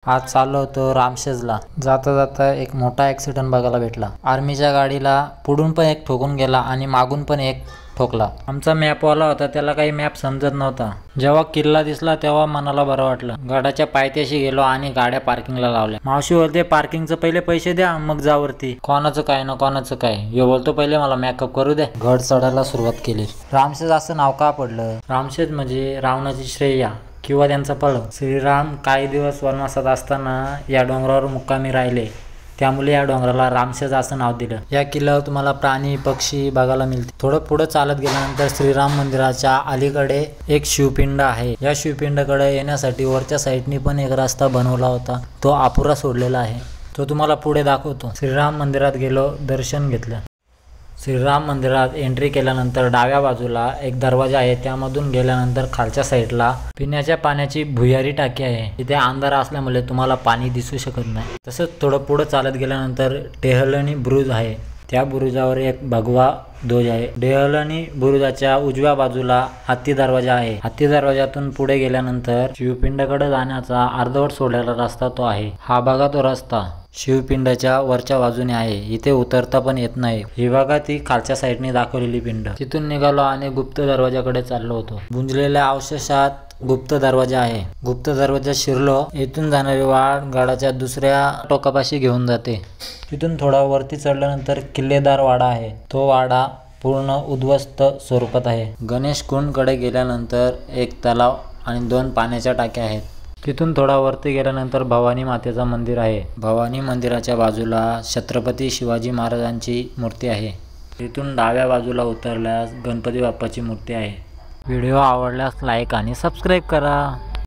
आज चाललो होतो रामशेजला. जाता जाता एक मोठा ॲक्सिडेंट बघायला भेटला. आर्मीच्या गाडीला पुढून पण एक ठोकून गेला आणि मागून पण एक ठोकला. आमचा मॅपवाला होता, त्याला काही मॅप समजत नव्हता. जेव्हा किल्ला दिसला तेव्हा मनाला बरं वाटलं. गडाच्या पायथ्याशी गेलो आणि गाड्या पार्किंगला लावल्या. मावशी बोलते पार्किंगचं पहिले पैसे द्या मग जा वरती. कोणाचं काय ना कोणाचं काय, हे बोलतो पहिले मला मेकअप करू द्या. गड चढायला सुरुवात केली. रामशेज असं नाव का पडलं? रामशेज म्हणजे रावणाची श्रेया किंवा त्यांचा पळ. श्रीराम काही दिवस वनवासात असताना या डोंगरावर मुक्कामी राहिले, त्यामुळे या डोंगराला रामशेज असं नाव दिलं. या किल्ल्यावर तुम्हाला प्राणी पक्षी बघायला मिळतील. थोडं पुढे चालत गेल्यानंतर श्रीराम मंदिराच्या अलीकडे एक शिवपिंड आहे. या शिवपिंडाकडे येण्यासाठी वरच्या साईडनी पण एक रस्ता बनवला होता, तो अपुरा सोडलेला आहे. तो तुम्हाला पुढे दाखवतो. श्रीराम मंदिरात गेलो, दर्शन घेतलं. श्रीराम मंदिरात एंट्री केल्यानंतर डाव्या बाजूला एक दरवाजा आहे. त्यामधून गेल्यानंतर खालच्या साईडला पिण्याच्या पाण्याची भुयारी टाकी आहे. इथे अंधार असल्यामुळे तुम्हाला पाणी दिसू शकत नाही. तसंच थोडं पुढं चालत गेल्यानंतर टेहळणी बुरुज आहे. त्या बुरुजावर एक भगवा ध्वज आहे. टेहळणी बुरुजाच्या उजव्या बाजूला हत्ती दरवाजा आहे. हत्ती दरवाजातून पुढे गेल्यानंतर शिवपिंडाकडे जाण्याचा अर्धवट सोडलेला रस्ता तो आहे. हा बघा तो रस्ता शिवपिंडाच्या वरच्या बाजूने आहे. इथे उतरता पण येत नाही. ही बघा ती खालच्या साईडने दाखवलेली पिंड. तिथून निघालो आणि गुप्त दरवाजाकडे चाललो होतो. गुंजलेल्या अवशेषात गुप्त दरवाजा आहे. गुप्त दरवाजा शिरलो. इथून जाणारी वाट गडाच्या दुसऱ्या टोकापाशी घेऊन जाते. तिथून थोडा वरती चढल्यानंतर किल्लेदार वाडा आहे. तो वाडा पूर्ण उद्ध्वस्त स्वरूपात आहे. गणेश कुंड कडे गेल्यानंतर एक तलाव आणि 2 पाण्याच्या टाक्या आहेत. तिथून थोडा वरती गेल्यानंतर भवानी मातेचं मंदिर आहे. भवानी मंदिराच्या बाजूला छत्रपती शिवाजी महाराजांची मूर्ती आहे. तिथून डाव्या बाजूला उतरल्यास गणपती बाप्पाची मूर्ती आहे. व्हिडिओ आवडल्यास लाईक आणि सबस्क्राईब करा.